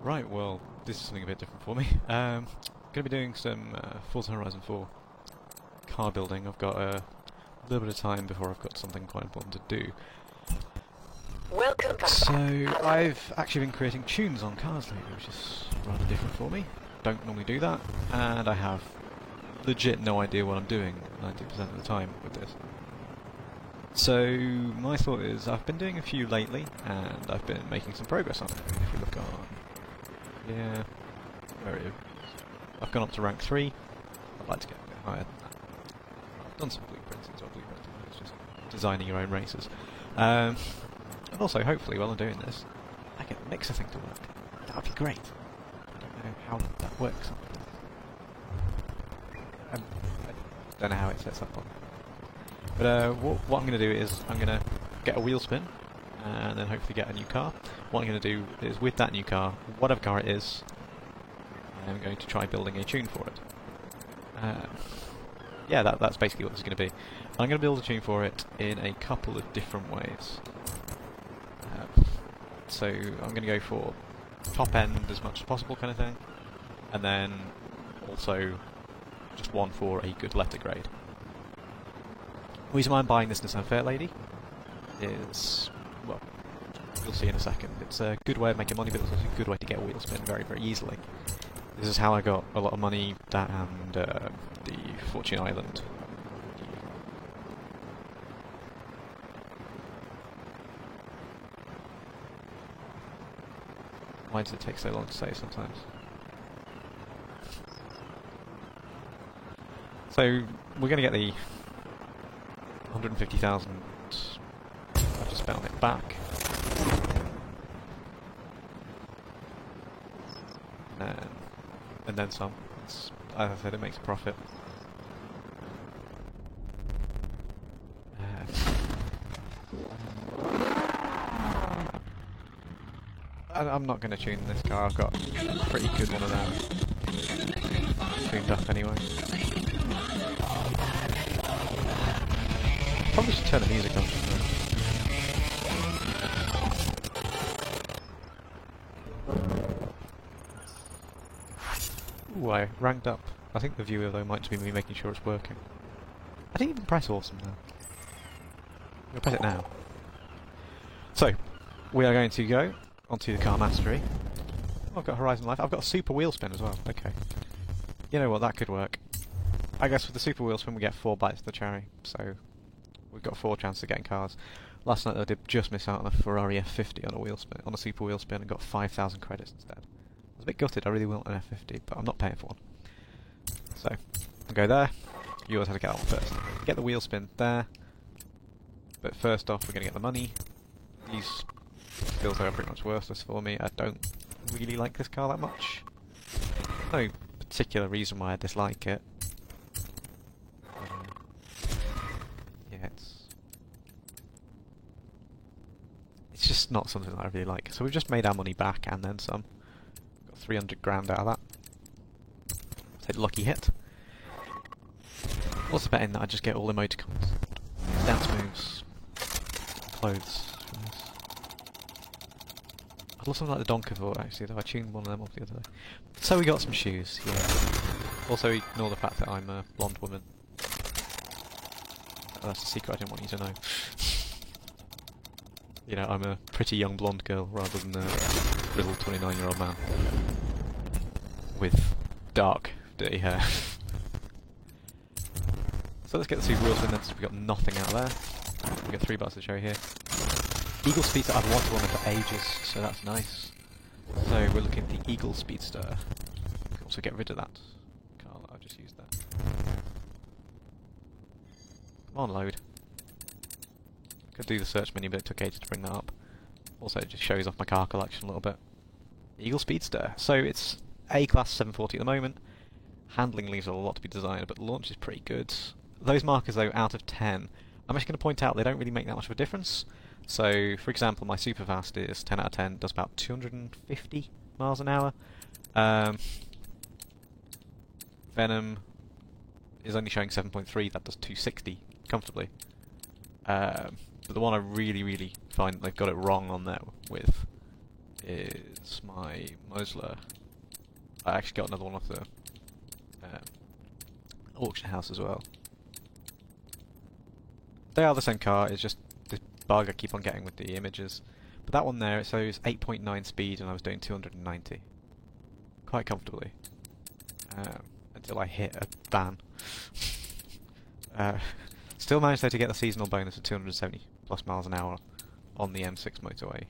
Right, well, this is something a bit different for me. Going to be doing some Forza Horizon 4 car building. I've got a little bit of time before I've got something quite important to do. Welcome back. So, I've actually been creating tunes on cars lately, which is rather different for me. Don't normally do that, and I have legit no idea what I'm doing 90% of the time with this. So, my thought is, I've been doing a few lately, and I've been making some progress on it. If you look on... yeah... where it is. I've gone up to rank 3. I'd like to get a bit higher than that. I've done some blueprints, it's not blueprinting, it's just designing your own races. And also, hopefully, while I'm doing this, I get the mixer thing to work. That would be great. I don't know how that works. I don't know how it sets up on. But what I'm going to do is I'm going to get a wheel spin and then hopefully get a new car. What I'm going to do is with that new car, whatever car it is, I'm going to try building a tune for it. Yeah, that's basically what this is going to be. I'm going to build a tune for it in a couple of different ways. So I'm going to go for top end as much as possible kind of thing, and then also just one for a good letter grade. The reason why I'm buying this Nissan Fairlady is, well, you'll see in a second. It's a good way of making money, but it's also a good way to get a wheel spin very, very easily. This is how I got a lot of money, that and the Fortune Island. Why does it take so long to say sometimes? So, we're going to get the 150,000 I've just spent on it back. And then some. As I said, it makes a profit. I'm not going to tune this car, I've got a pretty good one of them tuned up anyway. Probably should turn the music on. Ooh, I ranked up. I think the viewer though might be me making sure it's working. I didn't even press awesome though. I'm going to press it now. So, we are going to go onto the car mastery. Oh, I've got Horizon Life. I've got a super wheel spin as well. Okay. You know what, that could work. I guess with the super wheel spin we get 4 bites of the cherry, so we've got 4 chances of getting cars. Last night I did just miss out on a Ferrari F50 on a wheel spin, on a super wheel spin, and got 5,000 credits instead. I was a bit gutted, I really want an F50, but I'm not paying for one. So, I'll go there. You always have to get that one first. Get the wheel spin there. But first off, we're going to get the money. These skills are pretty much worthless for me. I don't really like this car that much. No particular reason why I dislike it. Yeah, it's just not something that I really like. So we've just made our money back and then some. Got 300 grand out of that. Take the lucky hit. Also betting that I just get all emoticons, dance moves, clothes. I'd love something like the Donkavor actually, though I tuned one of them off the other day. So we got some shoes, yeah. Also ignore the fact that I'm a blonde woman. That's a secret I didn't want you to know. You know, I'm a pretty young blonde girl rather than a grizzled 29-year-old man. With dark, dirty hair. So let's get the super wheel spin then, since we got nothing out there. We got 3 bars to show here. Eagle Speedster, I've wanted one for ages, so that's nice. So we're looking at the Eagle Speedster. We can also get rid of that car that I've just used there. Come on, load. Could do the search menu, but it took ages to bring that up. Also, it just shows off my car collection a little bit. Eagle Speedster. So it's A-Class 740 at the moment. Handling leaves a lot to be desired, but the launch is pretty good. Those markers, though, out of 10, I'm just going to point out they don't really make that much of a difference. So, for example, my Superfast is 10 out of 10, does about 250 miles an hour. Venom is only showing 7.3, that does 260 comfortably. But the one I really find they've got it wrong on there with is my Mosler. I actually got another one off the auction house as well. They are the same car, it's just this bug I keep on getting with the images. But that one there, it shows 8.9 speed and I was doing 290. Quite comfortably. Until I hit a van. Still managed though to get the seasonal bonus of 270 plus miles an hour on the M6 motorway.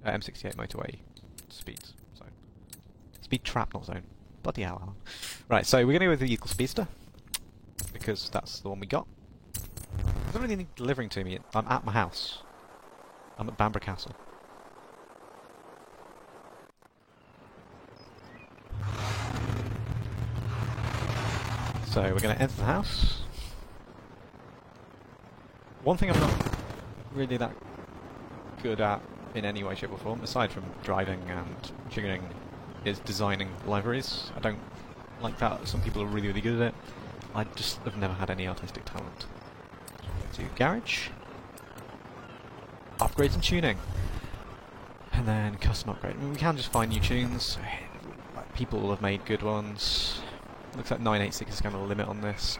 M68 motorway speeds. Zone. Speed trap, not zone. Bloody hell, Alan. Right, so we're going to go with the Eagle Speedster. Because that's the one we got. There's not really anything delivering to me. I'm at my house. I'm at Bamburgh Castle. So we're going to enter the house. One thing I'm not really that good at in any way, shape or form, aside from driving and tuning, is designing liveries. I don't like that. Some people are really, really good at it. I just have never had any artistic talent. Go to garage. Upgrades and tuning. And then custom upgrade. I mean, we can just find new tunes. Like, people will have made good ones. Looks like 986 is kind of a limit on this.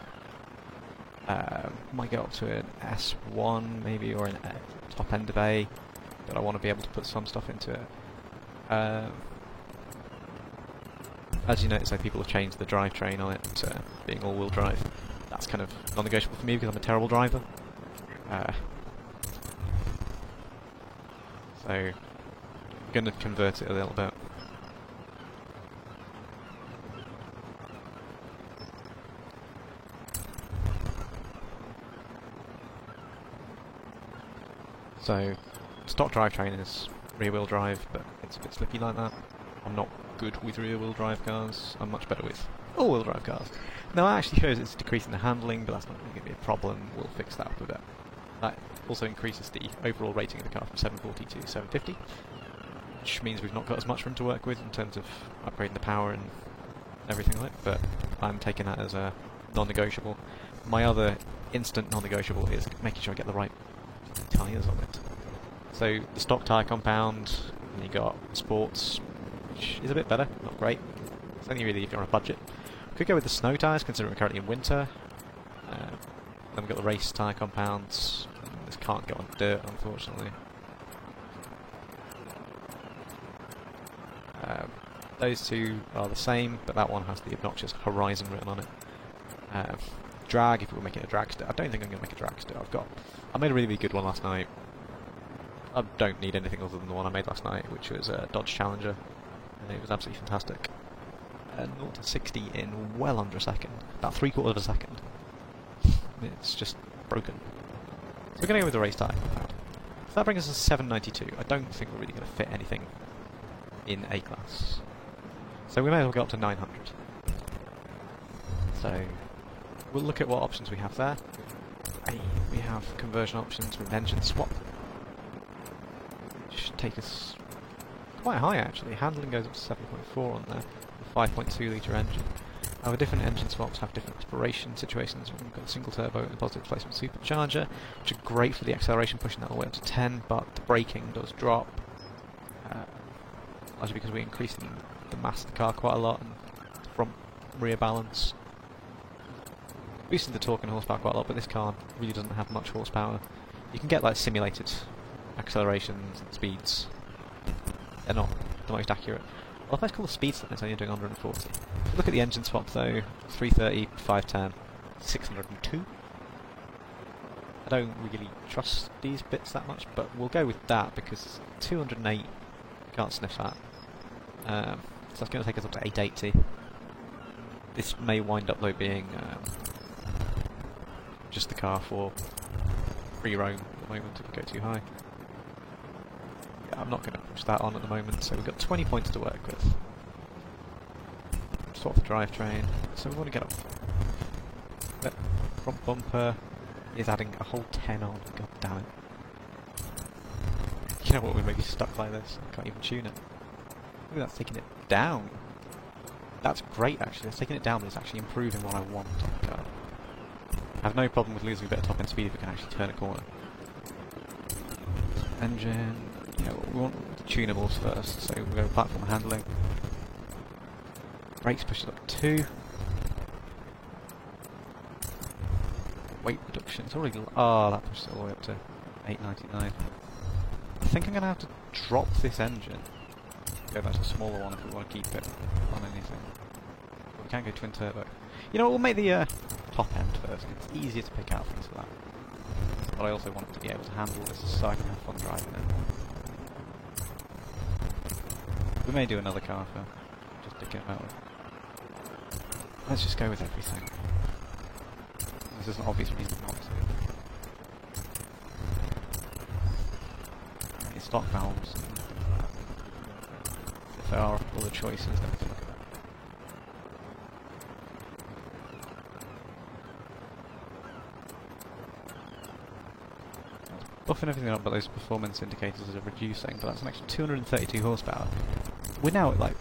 Might get up to an S1 maybe, or an top end of A, but I want to be able to put some stuff into it. As you notice, people have changed the drivetrain on it to being all-wheel drive. That's kind of non-negotiable for me because I'm a terrible driver. So I'm going to convert it a little bit. So, stock drivetrain is rear-wheel drive, but it's a bit slippy like that. I'm not good with rear-wheel drive cars. I'm much better with all-wheel drive cars. Now, that actually shows it's decreasing the handling, but that's not really going to be a problem. We'll fix that up a bit. That also increases the overall rating of the car from 740 to 750, which means we've not got as much room to work with in terms of upgrading the power and everything like that, but I'm taking that as a non-negotiable. My other instant non-negotiable is making sure I get the right tyres on it. So the stock tyre compound, and you got sports, which is a bit better, not great. It's only really if you're on a budget. Could go with the snow tyres, considering we're currently in winter. Then we've got the race tyre compounds. This can't go on dirt, unfortunately. Those two are the same, but that one has the obnoxious Horizon written on it. Drag, if we were making a dragster. I don't think I'm going to make a dragster. I made a really, really good one last night. I don't need anything other than the one I made last night, which was a Dodge Challenger, and it was absolutely fantastic. 0 to 60 in well under a second, about 3/4 of a second. It's just broken. So we're going to go with the race tyre compound. So that brings us to 792. I don't think we're really going to fit anything in A-Class. So we may as well go up to 900. So we'll look at what options we have there. We have conversion options with engine swap. Which should take us quite high actually. Handling goes up to 7.4 on there. A 5.2 litre engine. Our different engine swaps have different aspiration situations. We've got a single turbo and a positive displacement supercharger, which are great for the acceleration, pushing that all the way up to 10, but the braking does drop. Largely because we're increasing the mass of the car quite a lot and front rear balance. Boosting the torque and horsepower quite a lot, but this car really doesn't have much horsepower. You can get like simulated accelerations and speeds. They're not the most accurate. Well, if that's called the speed limit, it's only doing 140. If you look at the engine swap though, 330, 510, 602. I don't really trust these bits that much, but we'll go with that because 208 can't sniff that. So that's going to take us up to 880. This may wind up though being just the car for free roam at the moment if we go too high. Yeah, I'm not going to push that on at the moment, so we've got 20 points to work with. Swap the drivetrain, so we want to get up. The front bumper is adding a whole 10 on, god damn it. You know what, we may be stuck like this, I can't even tune it. Ooh, that's taking it down. That's great actually, it's taking it down but it's actually improving what I want on the car. I have no problem with losing a bit of top end speed if we can actually turn a corner. Engine, yeah, we want tunables first. So we'll go platform handling. Brakes push it up 2. Weight reduction. It's already. Oh, that pushes it all the way up to 899. I think I'm going to have to drop this engine. Go back to a smaller one if we want to keep it on anything. But we can't go twin turbo. You know what, we'll make the top end first. It's easier to pick out things for that. But I also want it to be able to handle this so I can have fun driving it. We may do another car for just dicking about with. Let's just go with everything. This is an obvious reason not to. It's stock valves. If there are other choices, then we can look at that. Buffing everything up, but those performance indicators are reducing, but that's an extra 232 horsepower. We're now at like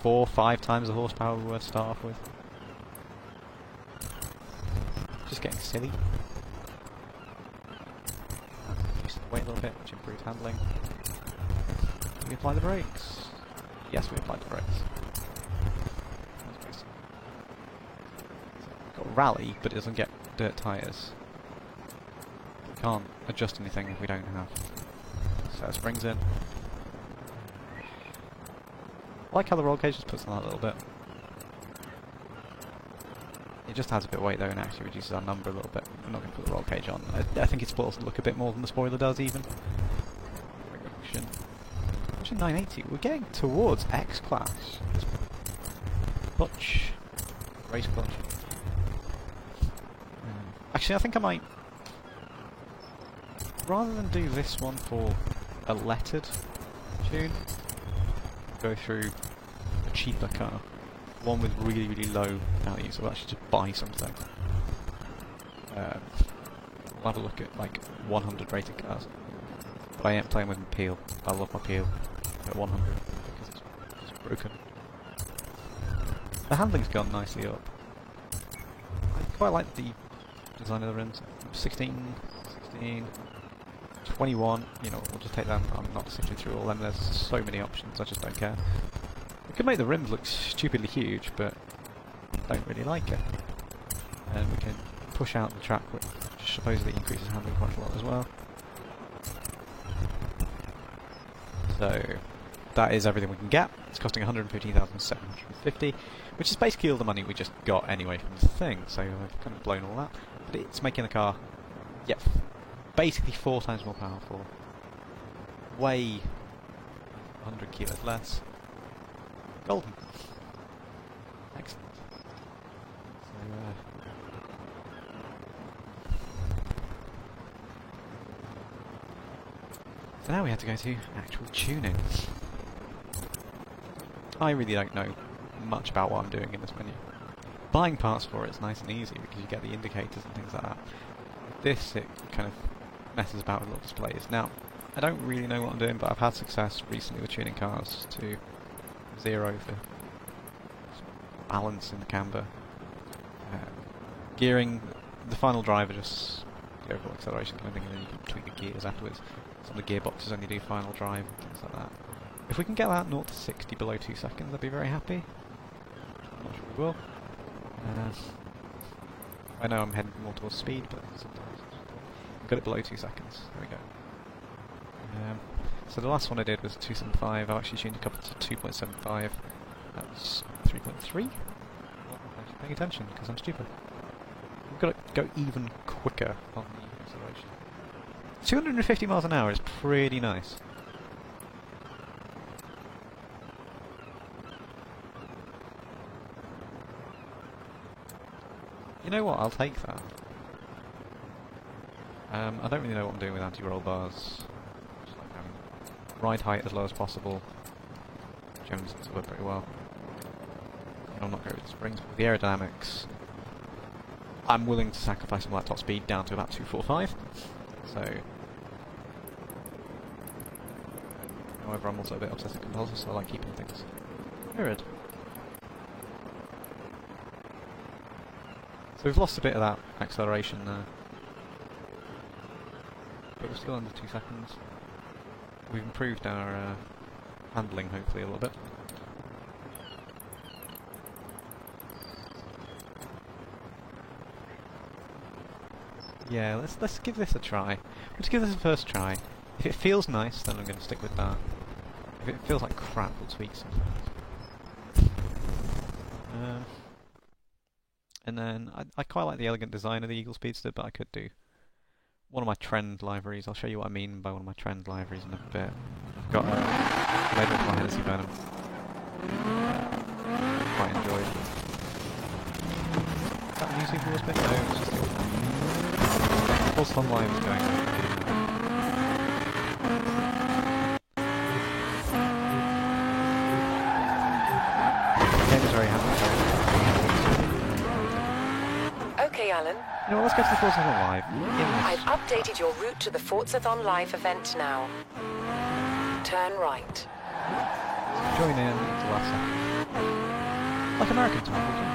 4 or 5 times the horsepower we were to start off with. Just getting silly. Reduce the weight a little bit, which improves handling. Do we apply the brakes? Yes, we applied the brakes. Got rally, but it doesn't get dirt tyres. We can't adjust anything if we don't have set of springs in. I like how the roll cage just puts on that a little bit. It just has a bit of weight though and actually reduces our number a little bit. I'm not going to put the roll cage on. I think it's supposed to look a bit more than the spoiler does even. Actually 980, we're getting towards X-Class. Clutch. Race clutch. Actually I think I might, rather than do this one for a lettered tune, go through a cheaper car. One with really, really low value, so we'll actually just buy something. We'll have a look at like 100 rated cars. But I am playing with my Peel. I love my Peel at 100 because it's broken. The handling's gone nicely up. I quite like the design of the rims. 16, 21, you know, we'll just take them. I'm not sifting through all them, there's so many options, I just don't care. We could make the rims look stupidly huge, but I don't really like it. And we can push out the track, which supposedly increases handling quite a lot as well. So that is everything we can get. It's costing 115,750, which is basically all the money we just got anyway from the thing, so I've kind of blown all that. But it's making the car, yep, basically 4 times more powerful, way 100 kilos less. Golden. Excellent. So now we have to go to actual tuning. I really don't know much about what I'm doing in this menu. Buying parts for it's nice and easy because you get the indicators and things like that. With this, it kind of messes about with little displays. Now, I don't really know what I'm doing, but I've had success recently with tuning cars to 0 for balance in the camber. Gearing, the final driver just the overall acceleration kind of thing, and then you can tweak the gears afterwards. Some of the gearboxes only do final drive and things like that. If we can get that 0 to 60 below 2 seconds, I'd be very happy. I'm not sure we will. I know I'm heading more towards speed, but sometimes I've got it below 2 seconds. There we go. So the last one I did was 275. I actually tuned a couple to 2.75. That was 3.3. Well, I'm actually paying attention because I'm stupid. We've got to go even quicker on the acceleration. 250 miles an hour is pretty nice. You know what? I'll take that. I don't really know what I'm doing with anti-roll bars. Just like having ride height as low as possible. Jones seems to work pretty well. And I'm not going with the springs, but with the aerodynamics, I'm willing to sacrifice some of that top speed down to about 245. So, however, I'm also a bit obsessive compulsive, so I like keeping things mirrored. So we've lost a bit of that acceleration there, but we're still under 2 seconds. we've improved our handling, hopefully, a little bit. Yeah, let's give this a try. Let's give this a first try. If it feels nice, then I'm going to stick with that. If it feels like crap, we'll tweak some things. And then I quite like the elegant design of the Eagle Speedster, but I could do one of my trend liveries. I'll show you what I mean by one of my trend liveries in a bit. I've got label for my Hennessy Venom. Quite enjoyed. Is that the new Super Wars bit? No, it's just the old one. Force Online is going on. The game is very happy. Okay, Alan. You know what, let's go to the Forzathon Live. I've updated your route to the Forzathon Live event now. Turn right. Join in at the last second. Like American time, would you?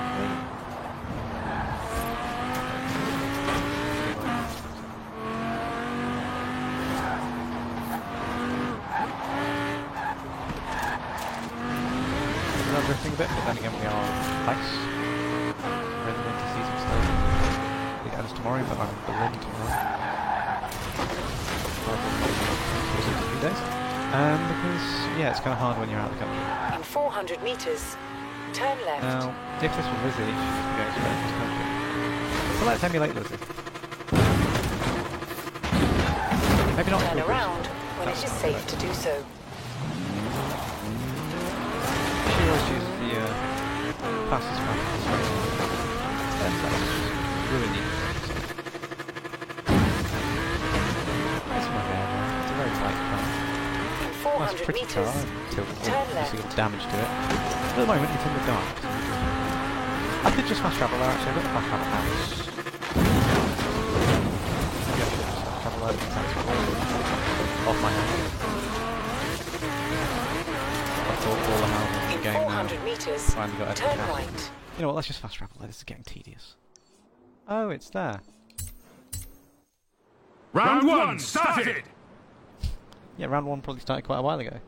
Drifting a bit, but then again we are nice. Ready to see some stuff. It ends tomorrow, but I'm in Berlin tomorrow. For 2 days. Because, yeah, it's kind of hard when you're out of the country. In 400 meters, turn left. Now, if this were Lizzie, she should go straight to this country. So let's emulate Lizzie. Maybe not. Turn around when it is safe to do so. She always chooses the fastest path. That's really neat. That's my bad. It's a very light car. That's a pretty car until you see the damage to it. At the moment it's in the dark. I could just fast travel there actually, I've got the fast travel house. Yeah, just fast travel there because that's off my hand. All the houses in the game 400 meters, finally got turn right. You know what, let's just fast travel there, this is getting tedious. Oh, it's there. Round 1 started! Yeah, round 1 probably started quite a while ago.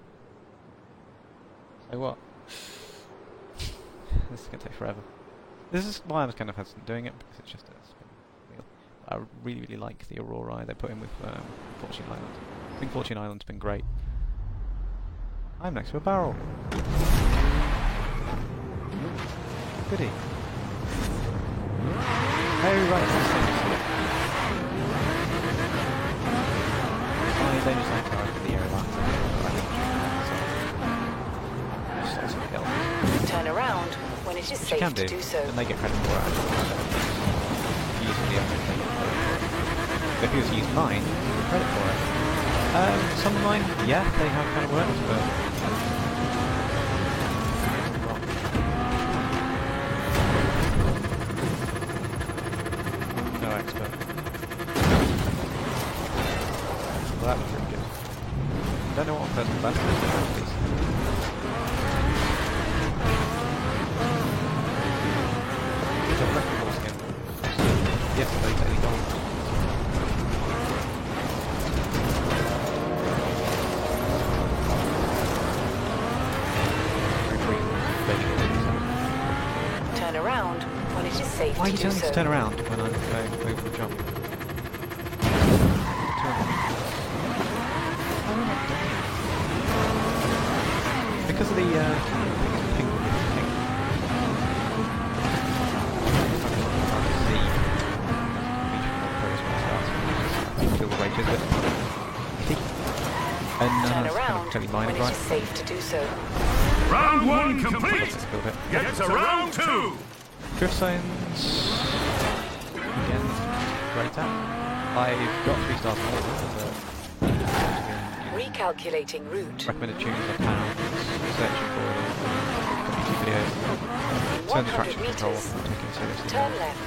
So what? This is going to take forever. This is why I was kind of hesitant doing it, because it's just a spin wheel. I really, really like the Aurora they put in with Fortune Island. I think Fortune Island's been great. I'm next to a barrel. Goody. Oh, right, that's dangerous. Finally, dangerous like car for the air lines. Turn around when it is safe to do so. And they get credit for it, actually. Using the other thing. But if he was to use mine, he would get credit for it. Some of mine, yeah, they have kind of worked, but... no expert. Well, that was pretty good. Don't know what personal best is, please. Yesterday, Teddy Gold. Turn around when it is safe Why are to you do telling me so. to turn around when I'm going over the jump? Because of the pink thing. Kill the wages, but and Turn it's around kind of totally minor, when it right? is safe to do so. Round 1 complete! Get Get to round 2! Drift zones. Again, great app. I've got 3 stars more, but Recalculating route. recommended tunes I found, searching for them, YouTube videos. Turn the traction control off, I'm taking it seriously. Turn left.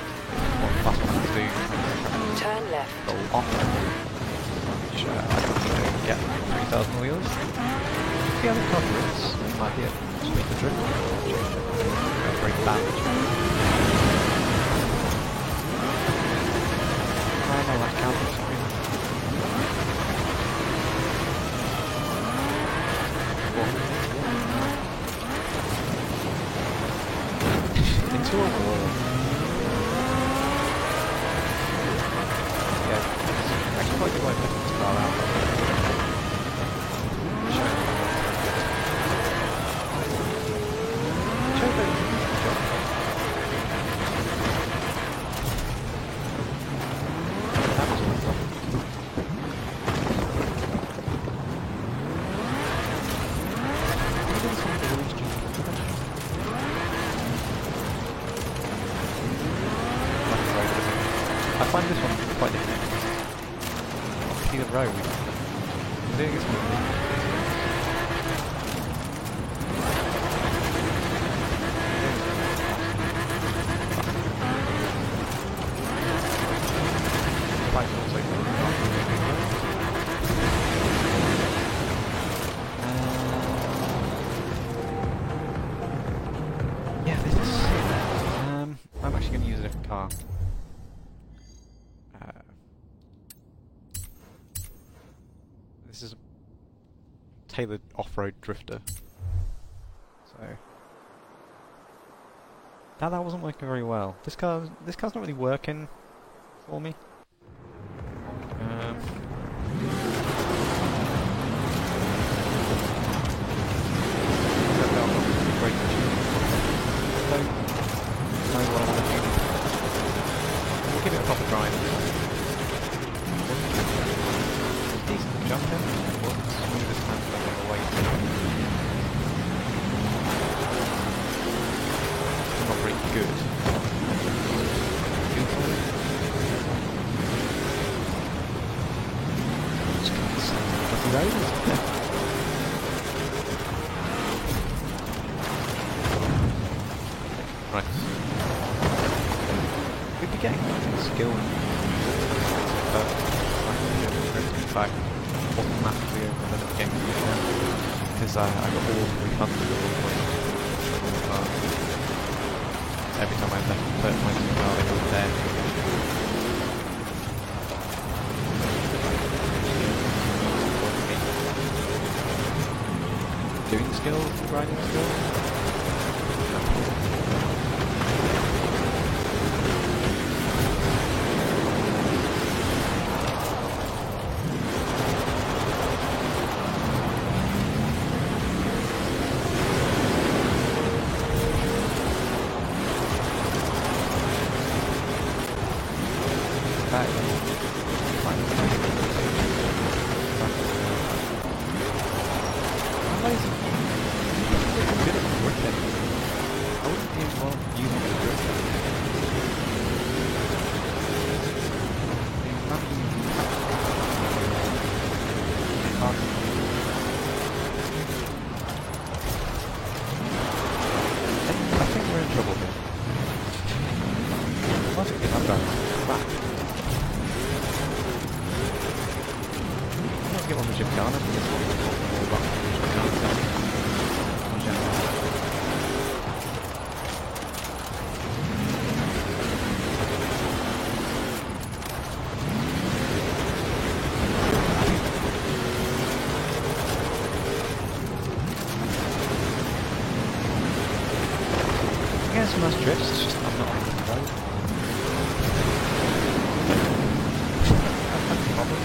What fast one to do, Turn left. roll off. Which I don't need to get 3,000 wheels. The other coverage might be it. Just make the drift. Very damage. I know that counts. to a wall. Yeah, actually quite a good way of putting this car out. Show that you can jump. That was my problem. I find this one quite difficult. See the road. I'm doing it smoothly. Bike's also yeah, this is I'm actually going to use a different car. This is a tailored off-road drifter. So that wasn't working very well. This car's not really working for me. We'll give it a proper drive. Decent jumping, wasn't the smoothest handling away. Not very good. Just can't say the road. Right. We'd be getting skill. In fact, wasn't massively over the game because I got all refunded at all points. Every time I left the first place in the car, they were there. Doing skill, riding skill. Some nice drifts, it's just I'm not on the road. That's the problem.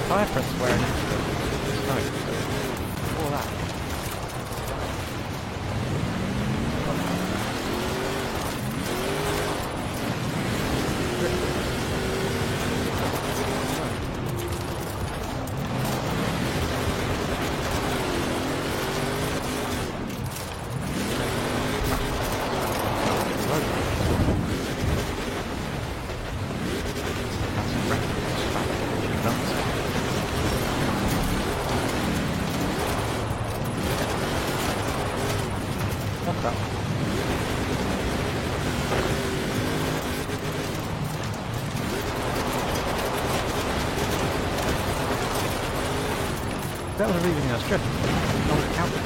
Fireprints wearing into the snow. All that. That was a really nice trip. I was counting.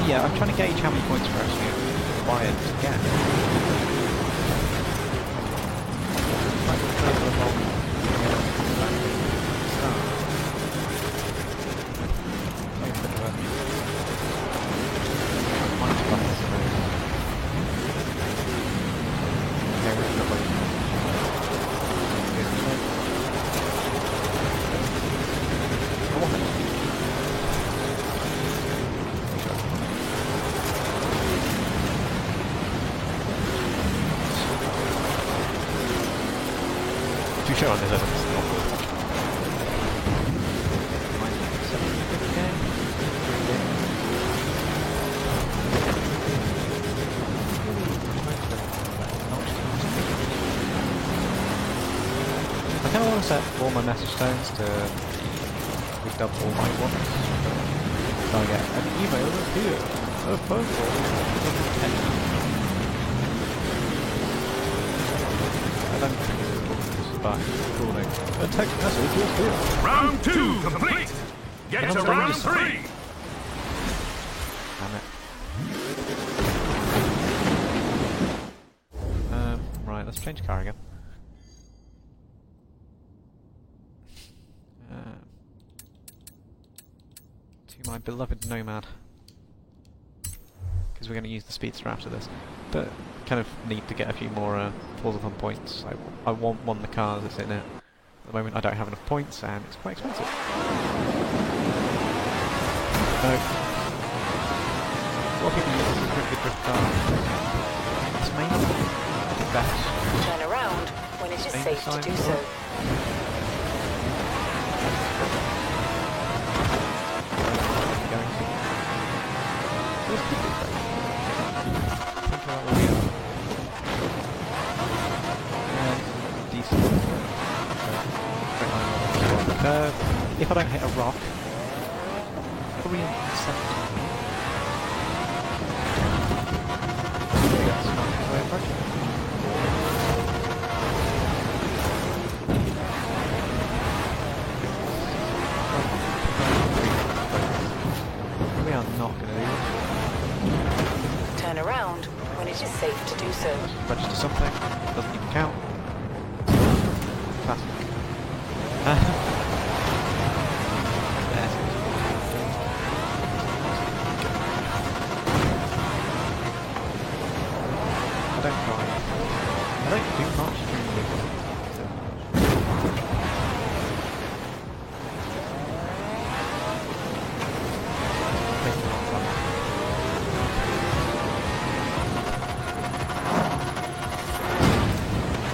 Yeah, I'm trying to gauge how many points we're actually required to get. Might be further along back at the start. Maybe a bit of a minus button, I suppose. Okay, we're not ready. I want it. Too sure on this evidence. I kind of want to set all my message tones to with double all my ones. So I get an email here, a phone call, I don't think it's by calling. A text message is here. Round 2 complete. Get to round 3. Damn it. Right, let's change car again. To my beloved Nomad. Because we're going to use the Speedster after this. But kind of need to get a few more Forzathon points. I want one of the cars that's in it. At the moment I don't have enough points and it's quite expensive. No. A lot of people use this as a pretty good drift car. It's mainly the best. Turn around when it is safe to do so. If I don't hit a rock, probably in 70. That's not the way approach it. We are not going to do this. Turn around when it is safe to do so. Register something, doesn't even count. Classic. I don't do much during the week. Takes a long time.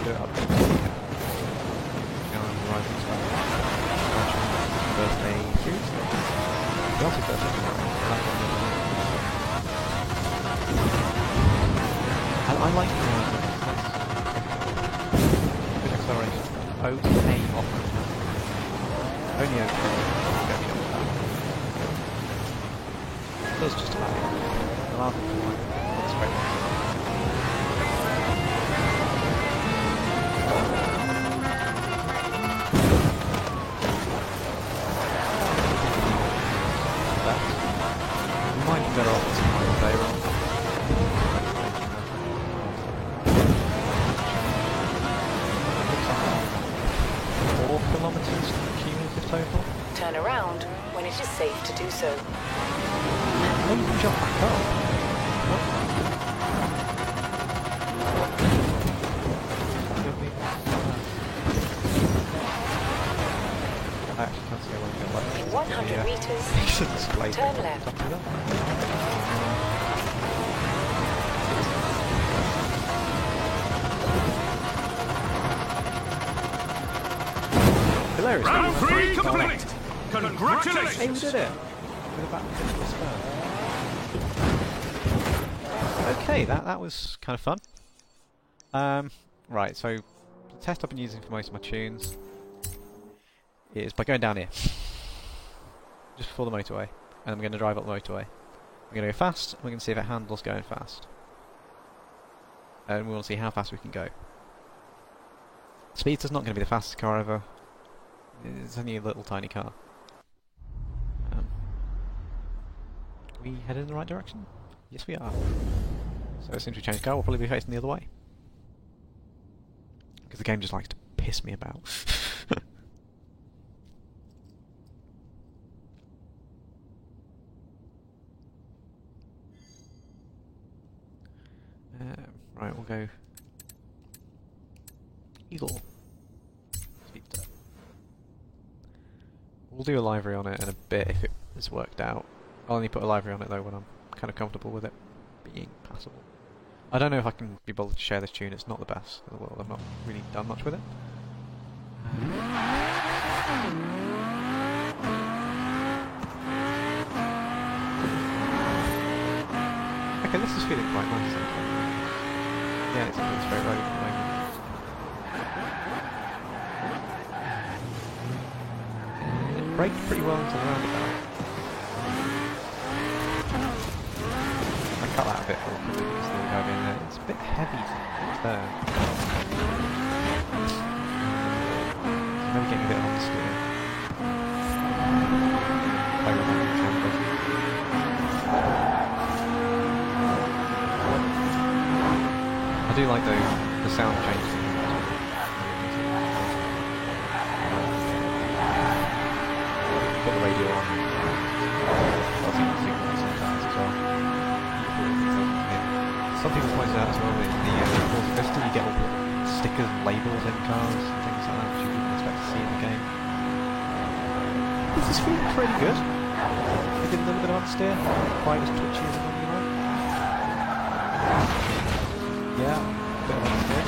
Do it up. Go on Horizon Star. Birthday series. The also birthday. I like good acceleration. OK off-road. Only OK. Don't jump that. That's just about it. The last one, that's great. That. You might be better off with some playroom. 4 kilometers cumulative total. Turn around when it is safe to do so. Oh, you can jump back up. What? I actually can't see where I'm going. In 100 meters, turn left. Hilarious. Round 3 complete. Congratulations. Hey, we did it. With a back to the spur. Okay, that was kind of fun. Right, so the test I've been using for most of my tunes is by going down here, just before the motorway, and I'm going to drive up the motorway. I'm going to go fast, and we're going to see if it handles going fast. And we want to see how fast we can go. Speedster's not going to be the fastest car ever. It's only a little tiny car. we headed in the right direction? Yes, we are. So as soon as we change car, we'll probably be facing the other way. Because the game just likes to piss me about. Right, we'll go Eagle. Speedster. We'll do a livery on it in a bit if it has worked out. I'll only put a livery on it though when I'm kind of comfortable with it being passable. I don't know if I can be bothered to share this tune, it's not the best in the world, I've not really done much with it. Okay, this is feeling quite nice actually. Yeah, it's very road at the moment. It braked pretty well into the roundabout. I cut that a bit for because the guy being there. It's a bit heavy to turn. So maybe getting a bit on the steer. Play with the camera. I do like the sound changes. Put the radio on. I'll see the signals sometimes as well. Some people pointed out as well that in the Forza Vista you get all the stickers and labels in cars and things like that which you wouldn't expect to see in the game. This is feeling pretty good. I did a little bit of understeer, not quite as twitchy as I normally like. Yeah, a bit of understeer.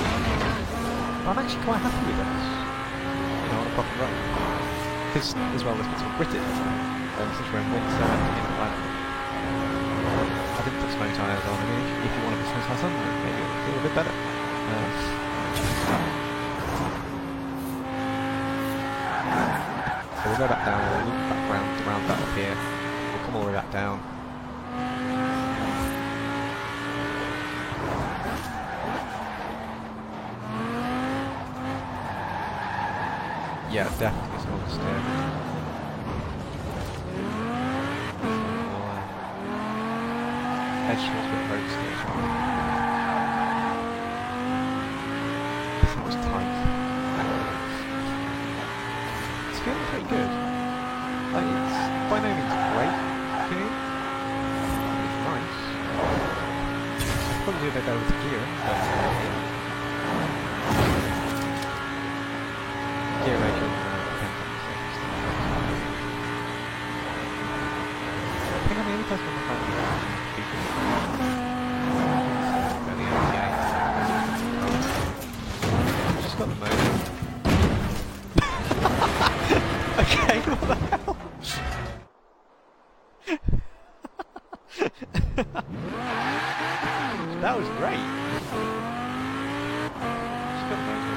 I'm actually quite happy with this. You know, on a proper road. Because, as well, there's been some British since we're in winter, I didn't put snow tyres on. I mean, if you want to put snow tyres on, maybe it'll feel a bit better. So we'll go back down, we'll loop back round that up here, we'll come all the way back down. Yeah, definitely some understeer. Edge towards with road steer as well. That was tight. It's feeling pretty good. Like, it's by no means great tuning. It's nice. I'd probably do a bit better with the gearing, but gear ratio depends on the things. I think I'm the only person on the planet who just got the motor. Okay, what the hell? That was great. Just got the motor.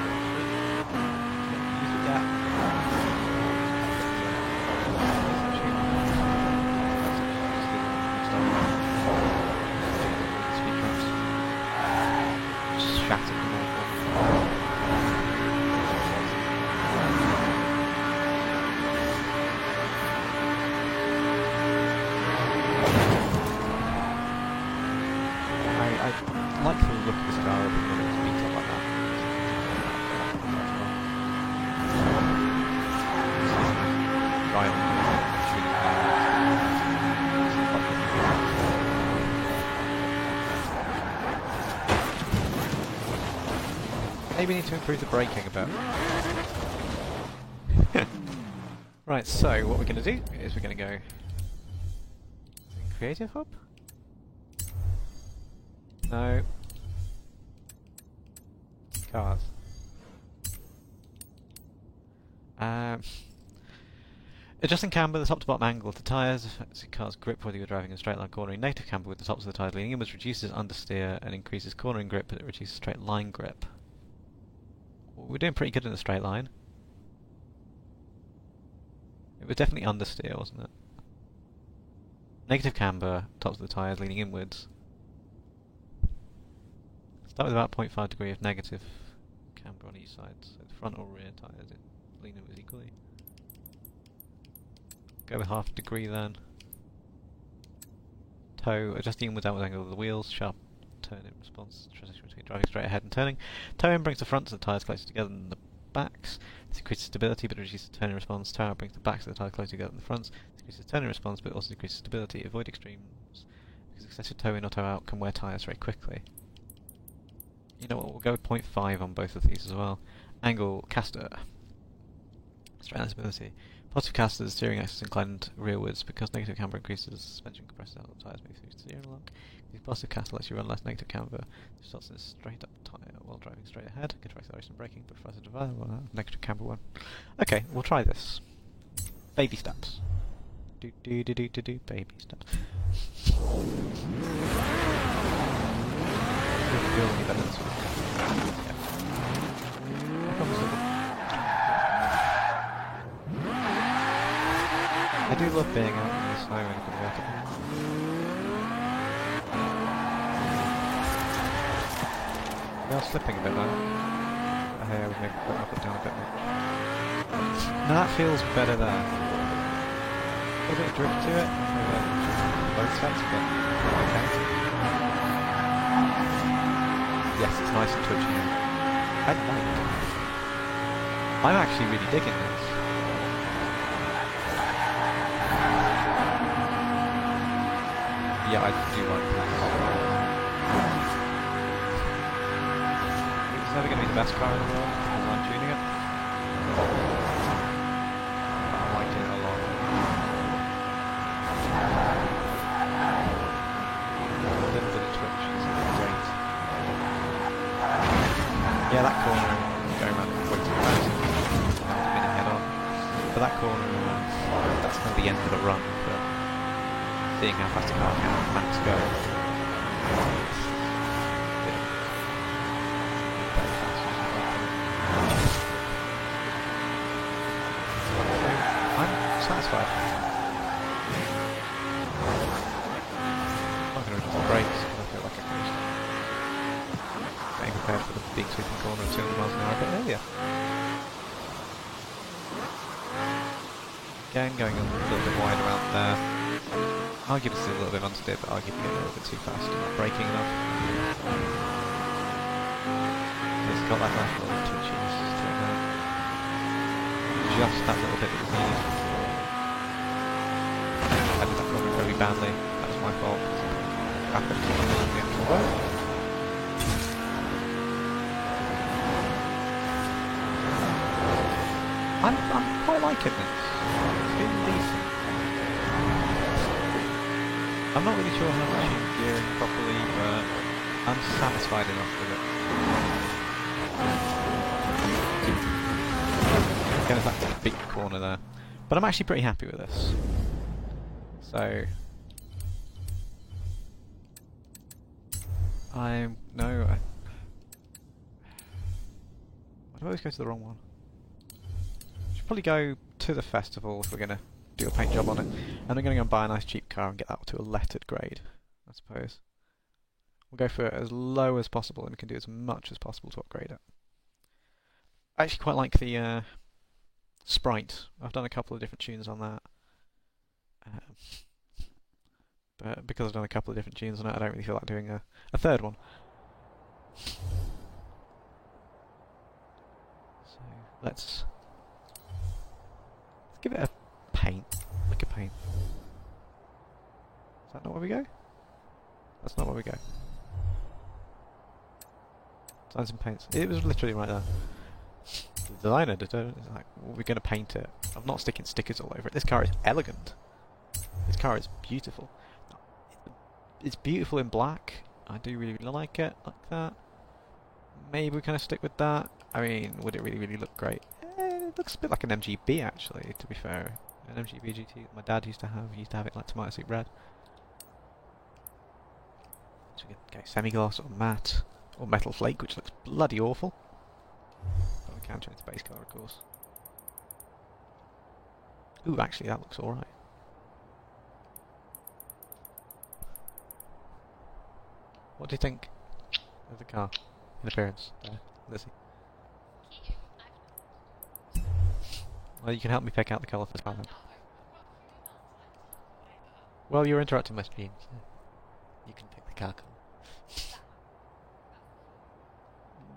Use the gap. Shattered the I like the look of this car when it's beat up like that. Maybe need to improve the braking a bit. Right, so what we're going to do is we're going to go Creative Hub? No. Cars. Adjusting camber, the top to bottom angle of the tyres affects the car's grip whether you're driving in straight line cornering. Native camber with the tops of the tyres leaning inwards reduces understeer and increases cornering grip, but it reduces straight line grip. Well, we're doing pretty good in the straight line. It was definitely understeer, wasn't it? Negative camber, tops of the tyres leaning inwards. Start with about 0.5 degree of negative camber on each side, so the front or rear tyres lean inwards equally. Go with half a degree then. Toe, adjust the inwards outward angle of the wheels, sharp turn in response, transition between driving straight ahead and turning. Toe in brings the fronts of the tyres closer together than the backs. This increases stability but reduces turn in response. Toe out brings the backs of the tyres closer together than the fronts. This increases turn in response but also decreases stability. Avoid extremes, because excessive toe in or toe out can wear tyres very quickly. You know what, we'll go with 0.5 on both of these as well. Angle, caster. Straight line stability. Positive caster, the steering axis inclined rearwards because negative camber increases suspension compresses out the tyres move through steering lock. The positive caster lets you run less negative camber. This results in a straight up tyre while driving straight ahead. Good for acceleration and braking, but for us to divide negative camber one. Okay, we'll try this. Baby steps. Do do do do do do baby steps. I do love being out in the snow when you can work it. They are slipping a bit though. I would maybe put my foot down a bit more. No, that feels better there. A bit of drift to it. Both sets, but okay. Yes, it's nice and twitchy now. I like it. I'm actually really digging this. Yeah, I do like this. It's never going to be the best car in the world as I'm tuning it. I like it a lot. A little bit of twitch is great. Yeah, that corner going around way too fast. Minute head on. For that corner, that's kind of the end of the run. But seeing how fast a car can max go. Very fast. I'm satisfied. I'm not going to adjust the brakes because I feel like I can just getting prepared for the big sweeping corner at 200 miles an hour a bit earlier. Again, going a little bit wide around there. Arguably still a little bit understeer, but arguably getting a little bit too fast and not braking enough. It's got that nice little twitchiness to it now. Just that little bit that was needed. I did that probably very badly. That was my fault. Happened to the actual road. I'm quite liking this. It's been decent. I'm not really sure how much I'm gearing properly, but I'm satisfied enough with it. Again, it's that big corner there. But I'm actually pretty happy with this. So... Why do I always go to the wrong one? Should probably go to the festival if we're going to do a paint job on it. And I'm going to go and buy a nice cheap car and get that to a lettered grade, I suppose. We'll go for it as low as possible and we can do as much as possible to upgrade it. I actually quite like the sprite. I've done a couple of different tunes on that. But because I've done a couple of different tunes on it, I don't really feel like doing a third one. So let's give it a paint. Like a paint. Is that not where we go? That's not where we go. Designs and paints. It was literally right there. The designer did it. It's like, well, we're going to paint it. I'm not sticking stickers all over it. This car is elegant. This car is beautiful. It's beautiful in black. I do really, really like it. Like that. Maybe we kind of stick with that. I mean, would it really, really look great? It looks a bit like an MGB actually, to be fair. An MGB GT that my dad used to have. He used to have it like tomato soup red. So we can go semi-gloss or matte or metal flake, which looks bloody awful. But we can change the base colour, of course. Ooh, actually, that looks alright. What do you think of the car in appearance, Lizzie? Well, you can help me pick out the colour for the car then. Well, you're interrupting my stream. So. You can pick the car colour.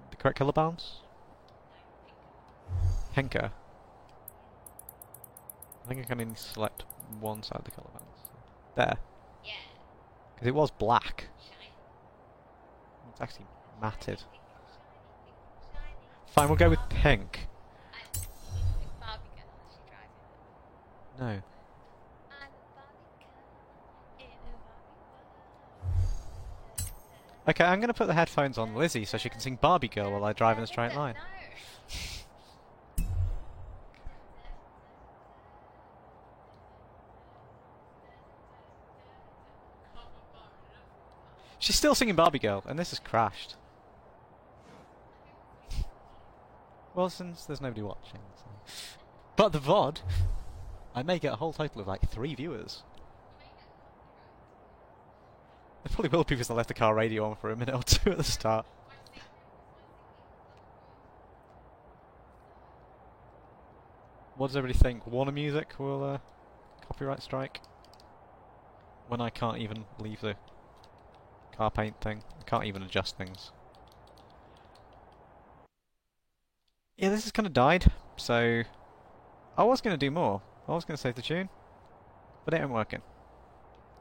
The correct colour balance? Pinker. I think I can only select one side of the colour balance. There. Yeah. Because it was black. Shiny. It's actually matted. Shiny, shiny. Fine, we'll go with pink. I think Barbie girl, is she driving it? No. I'm a Barbie girl in a Barbie world. Okay, I'm going to put the headphones on Lizzie so she can sing Barbie Girl while I drive in a straight line. No. She's still singing Barbie Girl, and this has crashed. Well, since there's nobody watching. So. But the VOD, I may get a whole total of like 3 viewers. There probably will be because I left the car radio on for a minute or two at the start. What does everybody think? Warner Music will copyright strike? When I can't even leave the car paint thing. I can't even adjust things. Yeah, this has kind of died, so I was going to do more. I was going to save the tune, but it ain't working.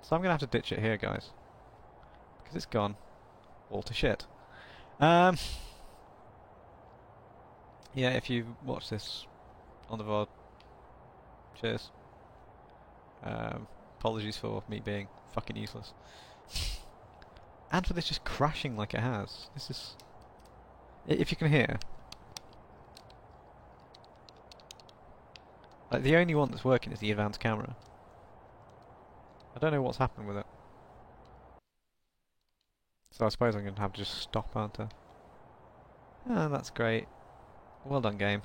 So I'm going to have to ditch it here, guys. Because it's gone all to shit. Yeah, if you watch this on the VOD, cheers. Apologies for me being fucking useless. And for this just crashing like it has. This is... If you can hear. Like, the only one that's working is the advanced camera. I don't know what's happened with it. So I suppose I'm going to have to just stop, aren't I? Ah, that's great. Well done, game.